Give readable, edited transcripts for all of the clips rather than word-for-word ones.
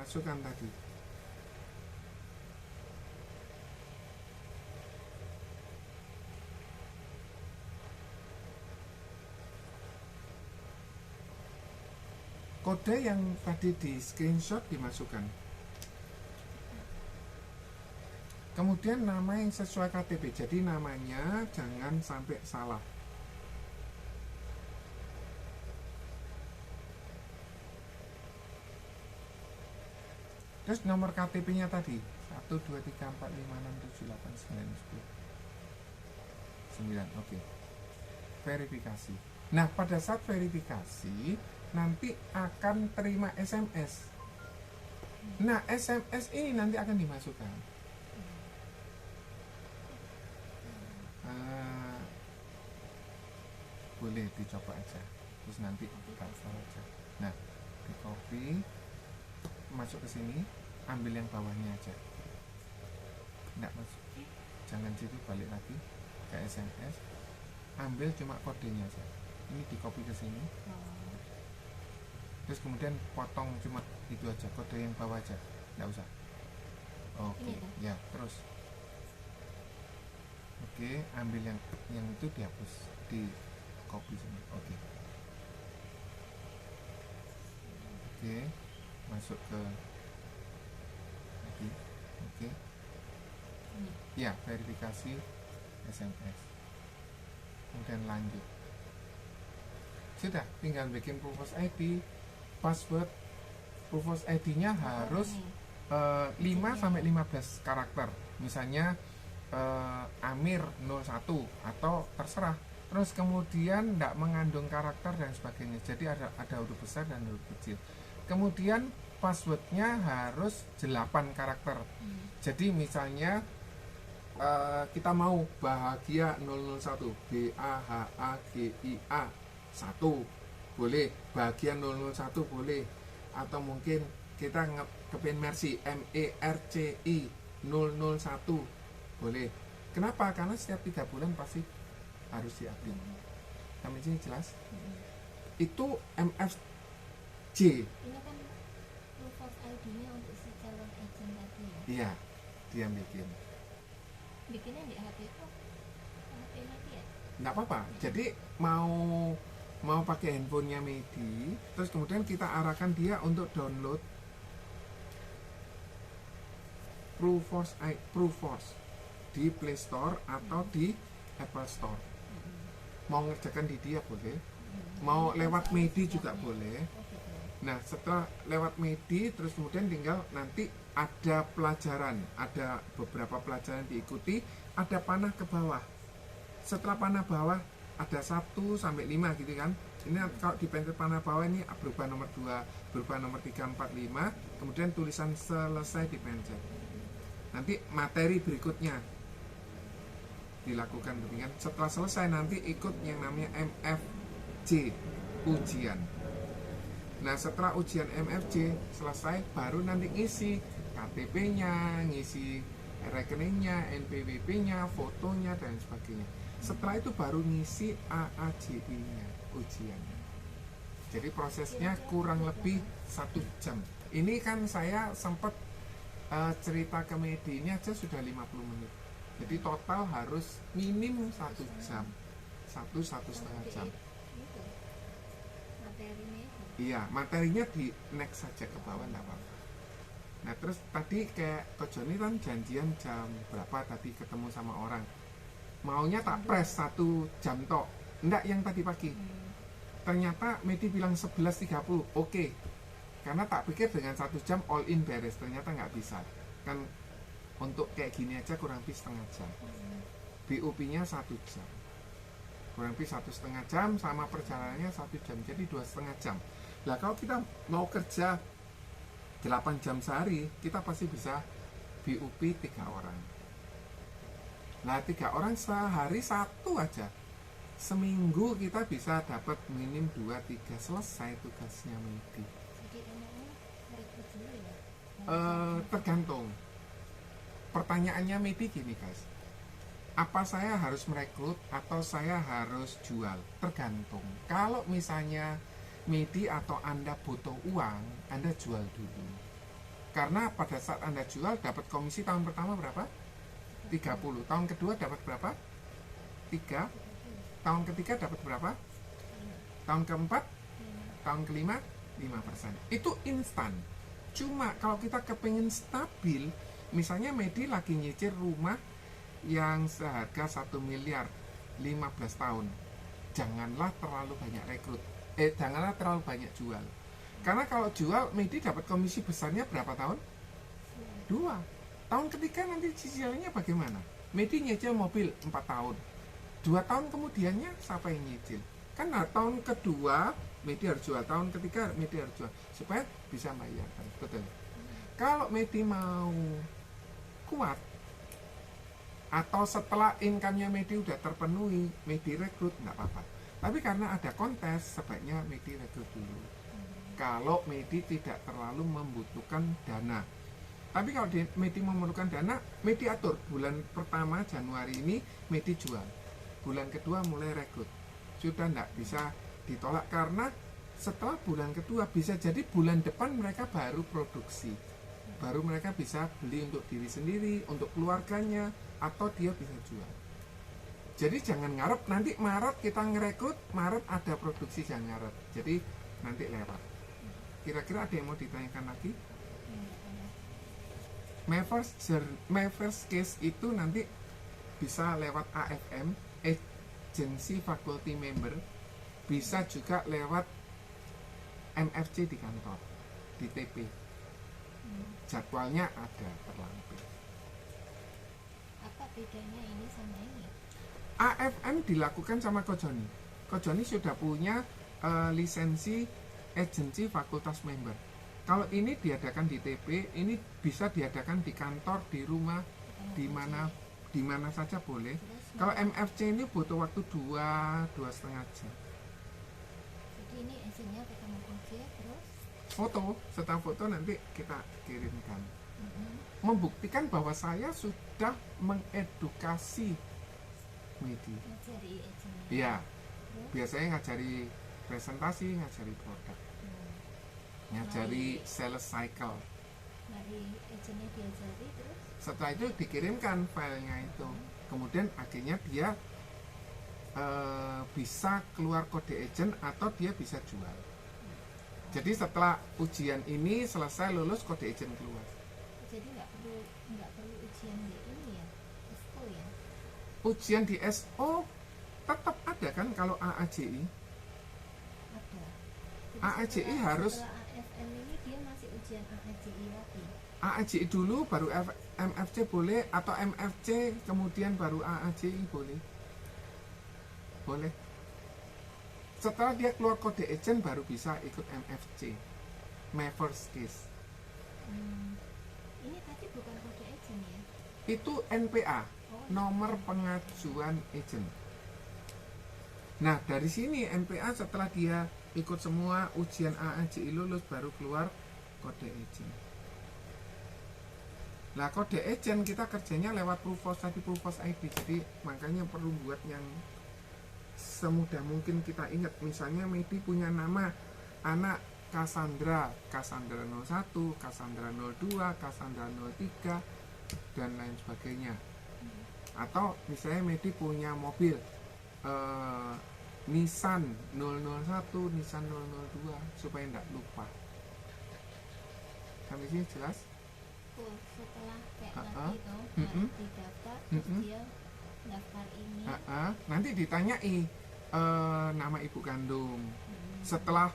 dimasukkan tadi. Kode yang tadi di screenshot dimasukkan. Kemudian nama yang sesuai KTP. Jadi namanya jangan sampai salah. Terus nomor KTP-nya tadi 1, 2, 3, 4, 5, 6, 7, 8, 9, 10 9, oke. Verifikasi. Nah, pada saat verifikasi nanti akan terima SMS. Nah, SMS ini nanti akan dimasukkan. Boleh dicoba aja. Terus nanti transfer aja. Nah, di copy, masuk ke sini, ambil yang bawahnya aja. Nggak masuk. Jangan situ, balik lagi ke SMS. Ambil cuma kodenya aja. Ini di copy ke sini. Terus kemudian potong cuma itu aja, kode yang bawah aja, nggak usah. Oke, ya terus. Oke, ambil yang itu dihapus, di copy sini. Oke, masuk ke lagi. Oke, ya verifikasi SMS. Kemudian lanjut. Sudah, tinggal bikin proof of ID. Password proof of ID-nya harus 5-15 karakter. Misalnya Amir 01 atau terserah. Terus kemudian tidak mengandung karakter dan sebagainya. Jadi ada huruf besar dan huruf kecil. Kemudian passwordnya harus 8 karakter. Jadi misalnya kita mau bahagia 001, BAHAGIA 1 boleh, bahagia 001 boleh, atau mungkin kita kepin Mercy MERCI 001 boleh. Kenapa? Karena setiap 3 bulan pasti harus diupdate. Sampai sini jelas? Itu MFJ. Ini kan proof of ID-nya untuk si calon agent tadi ya? Iya, dia bikinnya di HP itu HP nanti ya? Nggak apa-apa. Jadi mau pakai handphonenya Medi, terus kemudian kita arahkan dia untuk download Proofforce di Play Store atau di Apple Store. Mau ngerjakan di dia boleh, mau lewat Medi juga boleh. Nah, setelah lewat Medi, terus kemudian tinggal nanti ada pelajaran, ada beberapa pelajaran diikuti, ada panah ke bawah. Setelah panah bawah ada 1 sampai 5 gitu kan. Ini kalau di pencet panah bawah ini berubah nomor 2, berubah nomor 3, 4, 5, kemudian tulisan selesai dipencet. Nanti materi berikutnya dilakukan kemudian setelah selesai nanti ikut yang namanya MFJ, ujian. Nah, setelah ujian MFJ selesai baru nanti ngisi KTP-nya, ngisi rekeningnya, NPWP-nya, fotonya dan sebagainya. Setelah itu baru ngisi AAJI-nya, ujiannya. Jadi prosesnya kurang lebih 1 jam. Ini kan saya sempat cerita ke Medi ini aja sudah 50 menit. Jadi total harus minim 1 jam, 1-1,5 jam. Iya, materinya di next saja ke bawah, enggak apa-apa. Nah, terus tadi kayak Ko Joni kan janjian jam berapa tadi ketemu sama orang. Maunya tak press 1 jam tok. Enggak yang tadi pagi. Ternyata Medi bilang 11.30. Oke. Karena tak pikir dengan 1 jam all in beres. Ternyata nggak bisa. Kan untuk kayak gini aja kurang lebih setengah jam. BOP-nya 1 jam. Kurang lebih 1,5 jam sama perjalanannya 1 jam. Jadi 2,5 jam. Lah kalau kita mau kerja 8 jam sehari, kita pasti bisa BOP 3 orang. Nah, 3 orang sehari 1 aja. Seminggu kita bisa dapat minim 2-3 selesai tugasnya Medi. Jadi emangnya merekrut dulu ya? Tergantung. Pertanyaannya Medi gini guys, apa saya harus merekrut atau saya harus jual? Tergantung. Kalau misalnya Medi atau Anda butuh uang, Anda jual dulu. Karena pada saat Anda jual dapat komisi tahun pertama berapa? 30. Tahun kedua dapat berapa? 3. Tahun ketiga dapat berapa? Tahun keempat, tahun kelima 5%. Itu instan. Cuma kalau kita kepingin stabil, misalnya Medi lagi nyicil rumah yang seharga 1 miliar 15 tahun. Janganlah terlalu banyak rekrut. Janganlah terlalu banyak jual. Karena kalau jual, Medi dapat komisi besarnya berapa tahun? 2. Tahun ketiga nanti cicilannya bagaimana? Medi nyicil mobil 4 tahun. 2 tahun kemudiannya siapa yang nyicil? Kan tahun kedua Medi harus jual, tahun ketiga Medi harus jual supaya bisa bayar. Betul. Kalau Medi mau kuat atau setelah income-nya Medi udah terpenuhi, Medi rekrut nggak apa-apa. Tapi karena ada kontes, sebaiknya Medi rekrut dulu. Kalau Medi tidak terlalu membutuhkan dana. Tapi kalau Medi memerlukan dana, Medi atur bulan pertama Januari ini Medi jual. Bulan kedua mulai rekrut. Sudah nggak bisa ditolak karena setelah bulan kedua bisa jadi bulan depan mereka baru produksi. Baru mereka bisa beli untuk diri sendiri, untuk keluarganya, atau dia bisa jual. Jadi jangan ngarep nanti Maret kita ngerekrut, Maret ada produksi, jangan ngarep. Jadi nanti lewat. Kira-kira ada yang mau ditanyakan lagi? My first case itu nanti bisa lewat AFM, Agency Faculty Member, bisa juga lewat MFC di kantor, di TP. Jadwalnya ada terlampir. Apa bedanya ini sama ini? AFM dilakukan sama Kojoni. Kojoni sudah punya lisensi Agency Fakultas Member. Kalau ini diadakan di TP, ini bisa diadakan di kantor, di rumah, di mana saja boleh. Kalau MFC ini butuh waktu 2,5 jam. Jadi ini hasilnya ketemu project terus Foto, setelah foto nanti kita kirimkan. Membuktikan bahwa saya sudah mengedukasi Medi. ngajari agentnya. Iya, Terus biasanya ngajari presentasi, ngajari produk, ngajari sales cycle. dari agentnya diajari terus Setelah itu dikirimkan filenya itu, kemudian akhirnya dia bisa keluar kode agent atau dia bisa jual. Jadi setelah ujian ini selesai, lulus, kode agent keluar. jadi nggak perlu ujian di ini ya, FO ya. Ujian di SO tetap ada kan kalau AAJI. Ada. Jadi AAJI harus setelah AFM ini dia masih ujian AAJI lagi. AAJI dulu baru MFC boleh, atau MFC kemudian baru AAJI boleh. Boleh. Setelah dia keluar kode agent baru bisa ikut MFC. My first case. Ini tadi bukan kode agent ya. Itu NPA, nomor pengajuan agent. Nah, dari sini NPA setelah dia ikut semua ujian AAJI lulus baru keluar kode agent. Nah, kode agent kita kerjanya lewat proof of ID. Jadi makanya perlu buat yang semudah mungkin kita ingat. Misalnya Medi punya nama anak Cassandra 01, Cassandra 02, Cassandra 03 dan lain sebagainya. Atau misalnya Medi punya mobil Nissan 001, Nissan 002 supaya tidak lupa. Sampai sini jelas? Setelah kayak Ha-ha. tadi tuh Mm-mm. didaftar terus Mm-mm. dia daftar ini. Nanti ditanyai nama ibu kandung. Setelah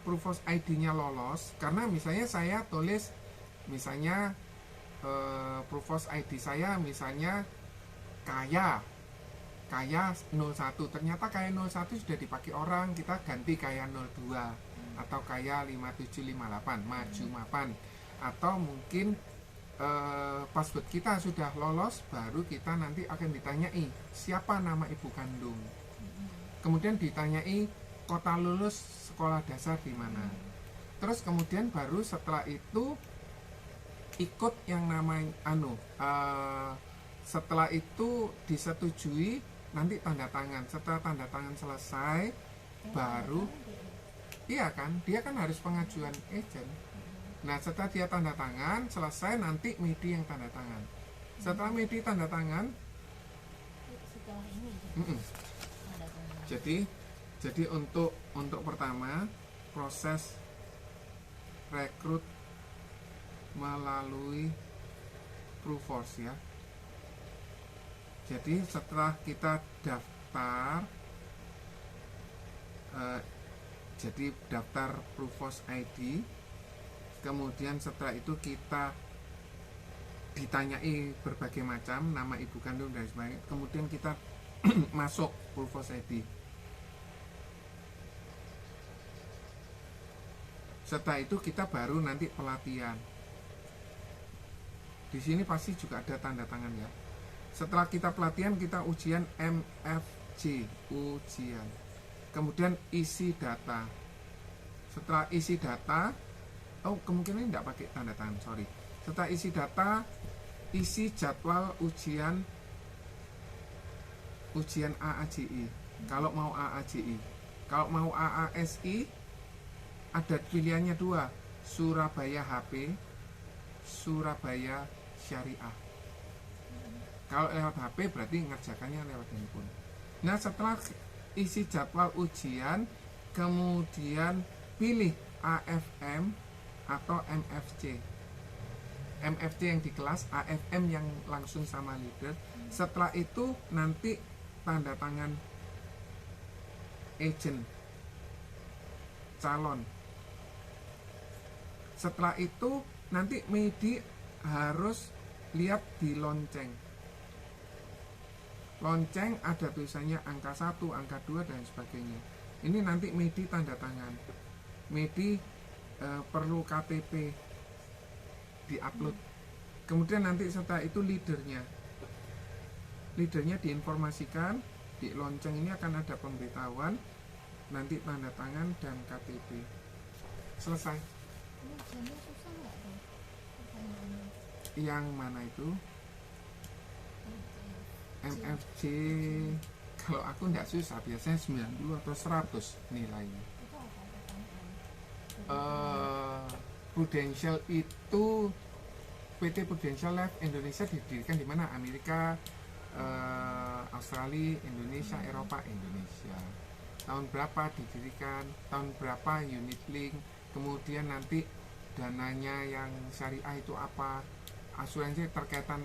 proof of ID-nya lolos, karena misalnya saya tulis misalnya proof of ID saya misalnya kaya 01, ternyata kaya 01 sudah dipakai orang, kita ganti kaya 02 atau kaya 5758 maju mapan, atau mungkin password kita sudah lolos, baru kita nanti akan ditanyai siapa nama ibu kandung, kemudian ditanyai kota lulus sekolah dasar di mana, terus kemudian baru setelah itu ikut yang namanya setelah itu disetujui, nanti tanda tangan. Setelah tanda tangan selesai baru, iya kan, dia kan harus pengajuan agent. Nah, setelah dia tanda tangan, selesai, nanti Medi yang tanda tangan. Setelah Medi tanda tangan, Setelah ini mm-mm. ada tangan. jadi untuk pertama proses rekrut melalui Proofforce ya. Jadi setelah kita daftar, jadi daftar Proofforce ID, kemudian setelah itu kita ditanyai berbagai macam nama ibu kandung dan sebagainya, kemudian kita masuk Proofforce ID. Setelah itu kita baru nanti pelatihan. Di sini pasti juga ada tanda tangan ya. Setelah kita pelatihan, kita ujian MFJ, ujian. Kemudian isi data. Setelah isi data, kemungkinan tidak pakai tanda tangan, sorry. Setelah isi data, isi jadwal ujian AAJI. Kalau mau AAJI, kalau mau AASI, ada pilihannya dua, Surabaya HP, Surabaya Syariah. Kalau lewat HP berarti ngerjakannya lewat handphone. Nah, setelah isi jadwal ujian, kemudian pilih AFM atau MFC. MFC yang di kelas, AFM yang langsung sama leader. Setelah itu nanti tanda tangan agent calon. Setelah itu nanti Medi harus lihat di lonceng. Lonceng ada tulisannya angka 1, angka 2 dan sebagainya. Ini nanti Medi tanda tangan. Medi perlu KTP diupload. Kemudian nanti setelah itu leadernya diinformasikan di lonceng. Ini akan ada pemberitahuan, nanti tanda tangan dan KTP. Selesai. Ini ujiannya susah nggak tuh pertanyaannya? Yang mana itu? MFC. Kalau aku nggak susah, biasanya 90 atau 100 nilainya. Itu apa pertanyaan? Prudential itu PT Prudential Life Indonesia didirikan di mana? Amerika, Australia, Indonesia, Eropa, Indonesia. Tahun berapa didirikan? Tahun berapa unit link? Kemudian nanti dananya yang syariah itu apa? Asuransi terkaitan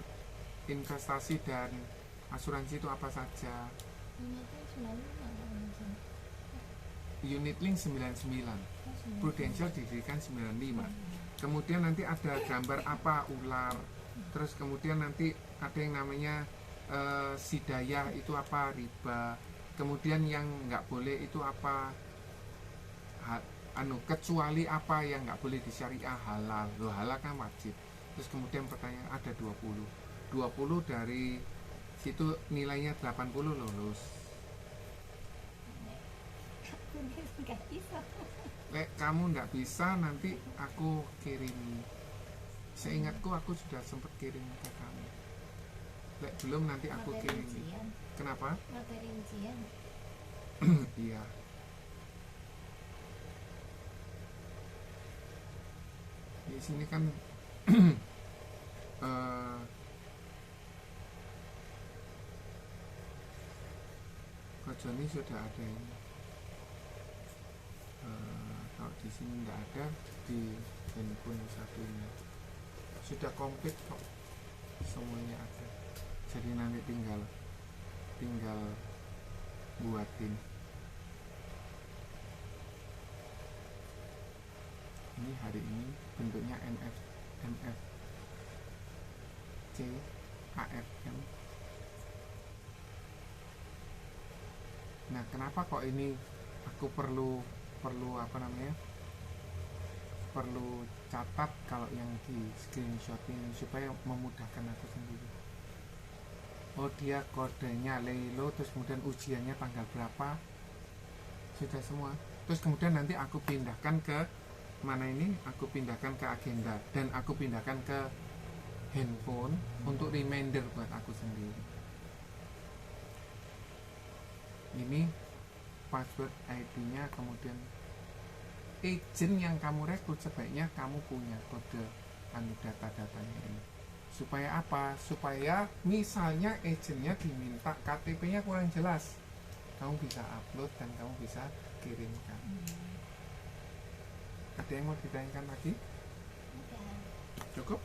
investasi dan asuransi itu apa saja? Ini tuh 95 kan izin. Unit link 99, Prudential didirikan 95. Kemudian nanti ada gambar apa? Ular. Terus kemudian nanti ada yang namanya sidayah, itu apa? Riba. Kemudian yang nggak boleh itu apa? Kecuali apa yang nggak boleh di syariah? Halal. Loh, halal kan wajib. Terus kemudian pertanyaan ada 20 dari situ nilainya 80 lulus. Aku nggak bisa. Lek kamu nggak bisa, nanti aku kirim. Seingatku aku sudah sempat kirim ke kamu. Lek belum, nanti aku Materi kirim. ujian. Kenapa? Materi ujian. Iya. Di sini kan Kojoni sudah ada ini. Kalau di sini tidak ada, di handphone satunya sudah komplit kok, semuanya ada. Jadi nanti tinggal buatin. Ini hari ini bentuknya NFC, AFM. Nah, kenapa kok ini aku perlu catat kalau yang di screenshot ini supaya memudahkan aku sendiri. Oh, dia kodenya Leilo, terus kemudian ujiannya tanggal berapa, sudah semua. Terus kemudian nanti aku pindahkan ke mana ini, aku pindahkan ke agenda dan aku pindahkan ke handphone untuk reminder buat aku sendiri. Ini password ID-nya, kemudian agent yang kamu rekrut sebaiknya kamu punya kode data-datanya ini. Supaya apa? Supaya misalnya agentnya diminta KTP-nya kurang jelas, kamu bisa upload dan kamu bisa kirimkan. Ada yang mau ditanyakan lagi? Udah. Cukup?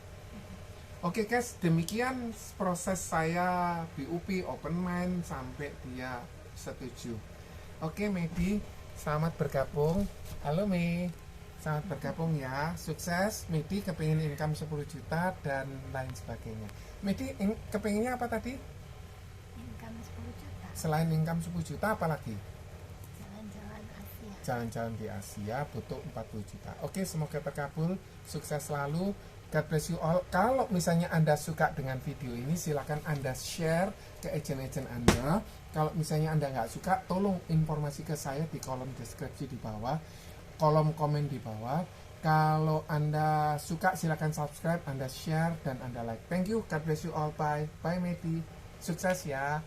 Oke guys, demikian proses saya BUP Open Mind sampai dia setuju. Oke Medi, selamat bergabung. Halo Mei, selamat bergabung ya. Sukses, Medi kepingin income 10 juta dan lain sebagainya. Medi kepinginnya apa tadi? Income 10 juta. Selain income 10 juta apa lagi? Jalan-jalan Asia. Jalan-jalan di Asia butuh 40 juta. Oke, semoga terkabul, sukses selalu. God bless you all. Kalau misalnya Anda suka dengan video ini, silakan Anda share ke agent-agent Anda. Kalau misalnya Anda nggak suka, tolong informasi ke saya di kolom deskripsi di bawah, kolom komen di bawah. Kalau Anda suka, silakan subscribe, Anda share, dan Anda like. Thank you. God bless you all. Bye. Bye, Medi. Sukses ya.